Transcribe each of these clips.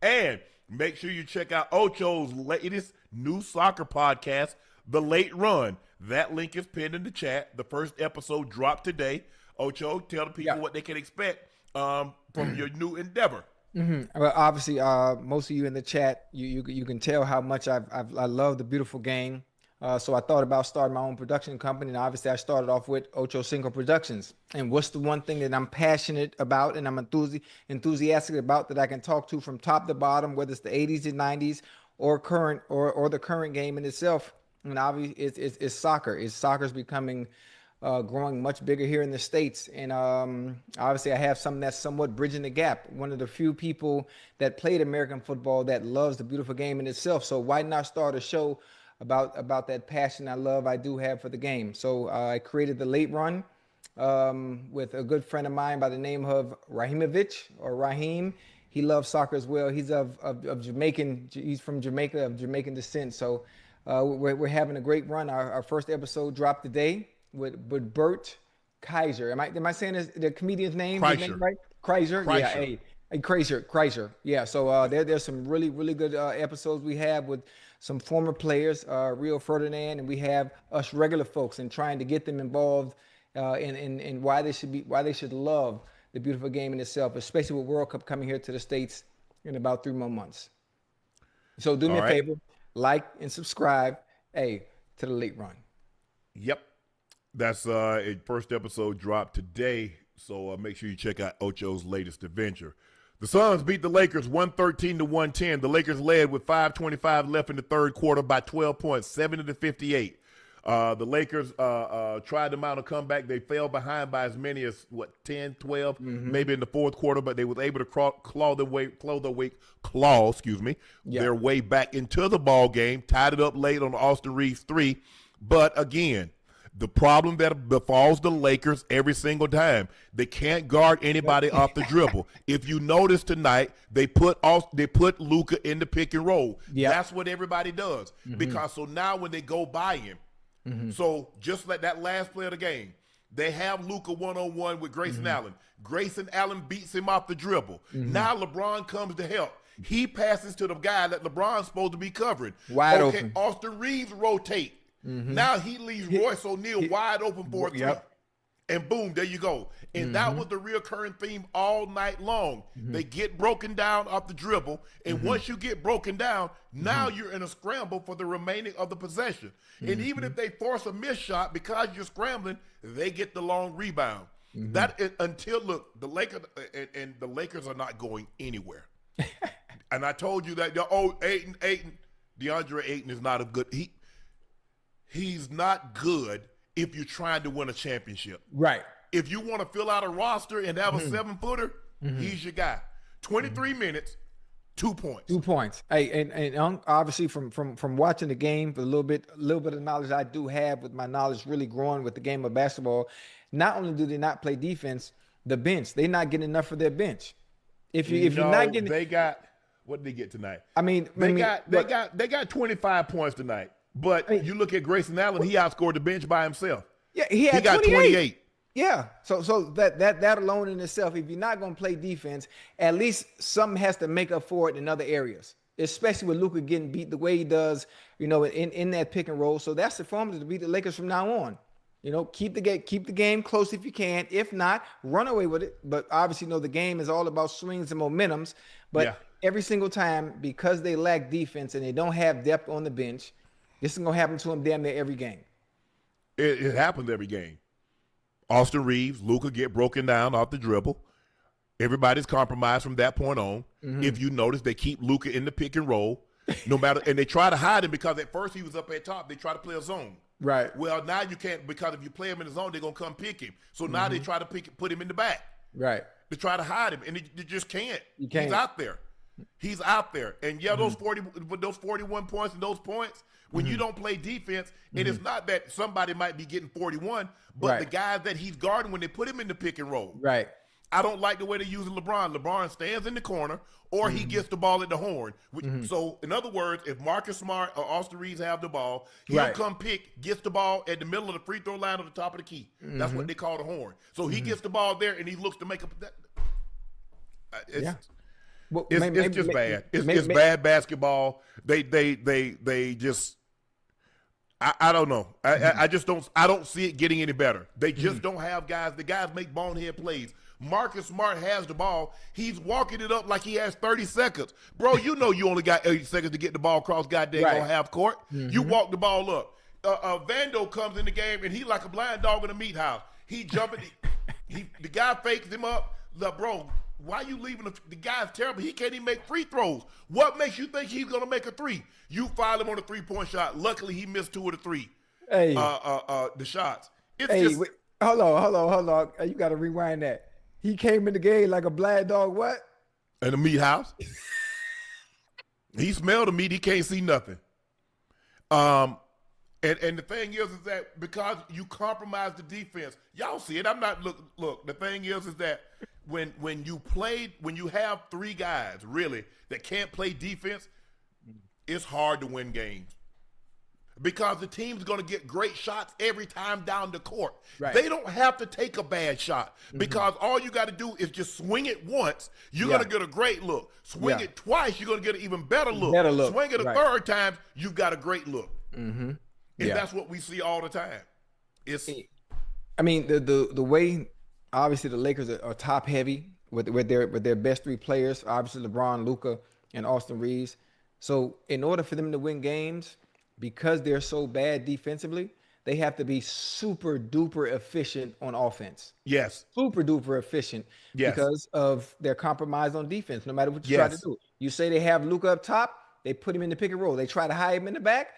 And make sure you check out Ocho's latest new soccer podcast, The Late Run. That link is pinned in the chat. The first episode dropped today. Ocho, tell the people what they can expect from your new endeavor. Well, obviously, most of you in the chat, you can tell how much I love the beautiful game. So I thought about starting my own production company, and obviously I started off with Ocho Cinco Productions. And what's the one thing that I'm passionate about and I'm enthusiastic about that I can talk to from top to bottom, whether it's the 80s and 90s or current or the current game in itself? And obviously, it's soccer. Soccer's becoming growing much bigger here in the States. And obviously I have something that's somewhat bridging the gap. One of the few people that played American football that loves the beautiful game in itself. So why not start a show about that passion I do have for the game? So I created The Late Run with a good friend of mine by the name of Raheem. He loves soccer as well. He's of Jamaican. He's from Jamaica, of Jamaican descent. So we're having a great run. Our first episode dropped today with Bert Kaiser. Am I saying the comedian's name? Kreischer. His name right? Kreischer. Yeah. Hey, Kreischer. Yeah. So there's some really good episodes we have with some former players, Rio Ferdinand, and we have us regular folks, and trying to get them involved in why they should love the beautiful game in itself, especially with World Cup coming here to the States in about 3 more months. So do me a favor, like and subscribe, to The Late Run. Yep. That's a first episode dropped today, so make sure you check out Ocho's latest adventure. The Suns beat the Lakers 113-110. The Lakers led with 5:25 left in the third quarter by 12 points, 70-58. The Lakers tried to mount a comeback. They fell behind by as many as 10, 12, maybe in the fourth quarter, but they was able to claw their way back into the ball game. Tied it up late on Austin Reeves 3, but again, the problem that befalls the Lakers every single time, they can't guard anybody off the dribble. If you notice tonight, they put Luka in the pick and roll. Yep. That's what everybody does. Because so now when they go by him, so just like that last play of the game, they have Luka one-on-one with Grayson Allen. Grayson Allen beats him off the dribble. Now LeBron comes to help. He passes to the guy that LeBron's supposed to be covering. Wide open. Austin Reeves rotate. Now he leaves Royce O'Neal wide open for a three. And boom, there you go. And that was the reoccurring theme all night long. They get broken down off the dribble. And once you get broken down, now you're in a scramble for the remaining of the possession. And even if they force a missed shot because you're scrambling, they get the long rebound. That is, until look, the Lakers and the Lakers are not going anywhere. And I told you that Ayton, DeAndre Ayton is not a good he's not good if you're trying to win a championship. Right. If you want to fill out a roster and have a 7-footer, he's your guy. 23 minutes, 2 points. 2 points. Hey, and obviously from watching the game, a little bit of knowledge I do have, with my knowledge really growing with the game of basketball, not only do they not play defense, the bench, they're not getting enough for their bench. If you're not getting, they got, what did they get tonight? They got 25 points tonight. But you look at Grayson Allen, he outscored the bench by himself. Yeah, he got 28. Yeah, so that alone in itself, if you're not going to play defense, at least something has to make up for it in other areas, especially with Luka getting beat the way he does, in that pick and roll. So that's the formula to beat the Lakers from now on. Keep the game close if you can. If not, run away with it. But obviously, the game is all about swings and momentums. But every single time, because they lack defense and they don't have depth on the bench, this is going to happen to them damn near every game. It happens every game. Austin Reeves, Luka get broken down off the dribble. Everybody's compromised from that point on. If you notice, they keep Luka in the pick and roll, no matter, and they try to hide him because at first he was up at top. They try to play a zone. Right. Well, now you can't, because if you play him in the zone, they're going to come pick him. So now they try to put him in the back. Right. They try to hide him, and they just can't. You can't. He's out there. He's out there. And those 41 points and those points, when you don't play defense, it is not that somebody might be getting 41, but the guys that he's guarding when they put him in the pick and roll. Right. I don't like the way they're using LeBron. LeBron stands in the corner, or he gets the ball at the horn. So, in other words, if Marcus Smart or Austin Reeves have the ball, he'll come gets the ball at the middle of the free throw line or the top of the key. That's what they call the horn. So he gets the ball there, and he looks to make up that. Well, It's just bad. It's bad basketball. They just. I don't know. I just don't. I don't see it getting any better. They just don't have guys. The guys make bonehead plays. Marcus Smart has the ball. He's walking it up like he has 30 seconds. Bro, you know you only got 80 seconds to get the ball across goddamn on half court. You walk the ball up. Vando comes in the game, and he like a blind dog in a meat house. He jumping. The guy fakes him up. Bro, why you leaving? The guy's terrible. He can't even make free throws. What makes you think he's going to make a three? You foul him on a three-point shot. Luckily, he missed 2 of the 3. Hey. The shots. Wait, hold on. You got to rewind that. He came in the game like a black dog, what? In the meat house. He smelled the meat. He can't see nothing. And the thing is that because you compromise the defense, y'all see it. I'm not look. The thing is that when you have 3 guys really that can't play defense, it's hard to win games. Because the team's going to get great shots every time down the court. Right. They don't have to take a bad shot because all you got to do is just swing it once. You're going to get a great look. Swing it twice, you're going to get an even better look. Swing it a third time, you've got a great look. And that's what we see all the time. I mean, the way obviously the Lakers are top heavy with their best 3 players, obviously LeBron, Luka, and Austin Reeves. So in order for them to win games, because they're so bad defensively, they have to be super duper efficient on offense. Yes. Super duper efficient because of their compromise on defense, no matter what you try to do. You say they have Luka up top, they put him in the pick and roll. They try to hide him in the back,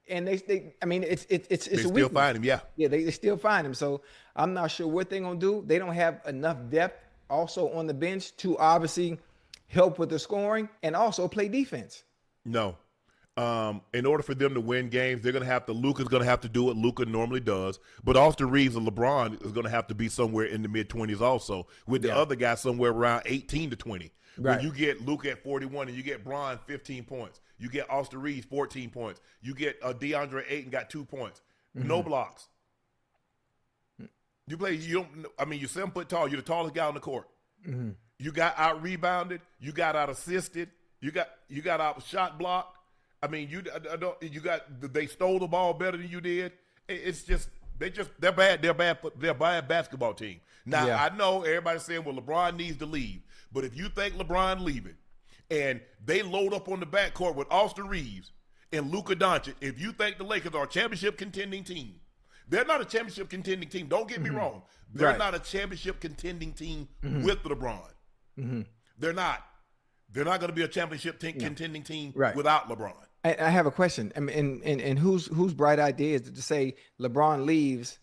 and they I mean, it's a weakness. Still find him, Yeah, they still find him. So I'm not sure what they're going to do. They don't have enough depth also on the bench to obviously help with the scoring and also play defense. No. In order for them to win games, Luka's going to have to do what Luka normally does. But Austin Reeves and LeBron is going to have to be somewhere in the mid-20s also, with the other guy somewhere around 18 to 20. Right. When you get Luka at 41 and you get Bron 15 points, you get Austin Reeves 14 points, you get DeAndre Ayton got 2 points, no blocks. You're 7 foot tall, you're the tallest guy on the court. You got out rebounded, you got out assisted, you got out shot blocked. I mean, they stole the ball better than you did. It's just they're bad. They're bad basketball team. Now I know everybody's saying, well, LeBron needs to leave, but if you think LeBron leaving, and they load up on the backcourt with Austin Reeves and Luka Doncic, if you think the Lakers are a championship contending team, they're not a championship contending team. Don't get me wrong. They're not a championship contending team with LeBron. They're not. They're not going to be a championship contending team without LeBron. I have a question. I mean, and whose bright idea is it to say LeBron leaves,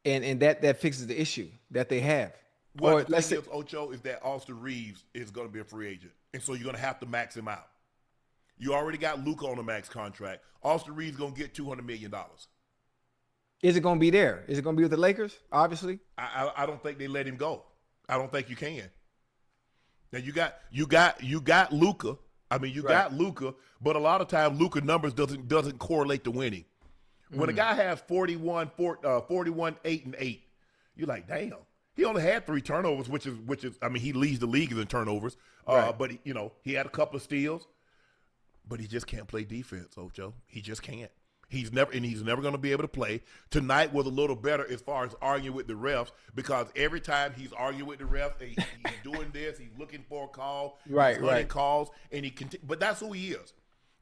and that fixes the issue that they have? Well, the thing is, Ocho, is that Austin Reeves is going to be a free agent, and so you're going to have to max him out. You already got Luka on a max contract. Austin Reeves is going to get $200 million. Is it going to be there? Is it going to be with the Lakers? Obviously, I don't think they let him go. I don't think you can. Now you got Luka. I mean, you got Luka, but a lot of times Luka numbers doesn't correlate to winning. When a guy has 41, 8 and 8, you're like, damn. He only had 3 turnovers, which is I mean, he leads the league in turnovers. But he had a couple of steals, but he just can't play defense, Ocho. He just can't. He's never going to be able to play. Tonight was a little better as far as arguing with the refs, because every time he's arguing with the refs, he's doing this, he's looking for a call, he's running calls, and but that's who he is.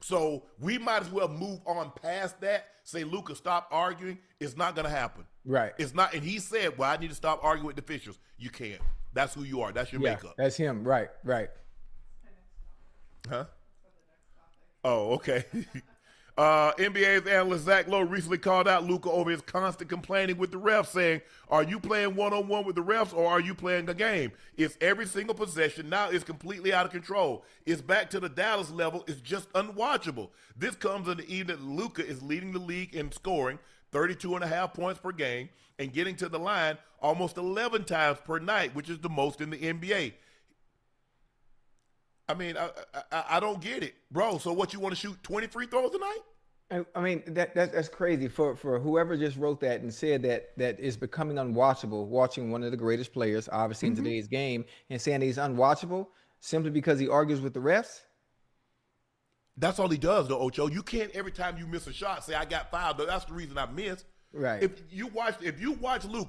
So we might as well move on past that. Say, Luka, stop arguing. It's not going to happen. Right. It's not. And he said, well, I need to stop arguing with the officials. You can't. That's who you are. That's your makeup. That's him. Right. Huh? Oh, okay. NBA's analyst Zach Lowe recently called out Luka over his constant complaining with the refs, saying, are you playing one-on-one with the refs or are you playing a game? It's every single possession. Now it's completely out of control. It's back to the Dallas level. It's just unwatchable. This comes in the evening that Luka is leading the league in scoring, 32.5 points per game, and getting to the line almost 11 times per night, which is the most in the NBA. I mean, I don't get it, bro. So what, you want to shoot 20 free throws tonight? I mean, that's crazy for whoever just wrote that and said that is becoming unwatchable, watching one of the greatest players, obviously, in today's game, and saying he's unwatchable. simply because he argues with the refs? That's all he does, though, Ocho. You can't every time you miss a shot say I got fouled. That's the reason I missed. Right. If you watch Luka.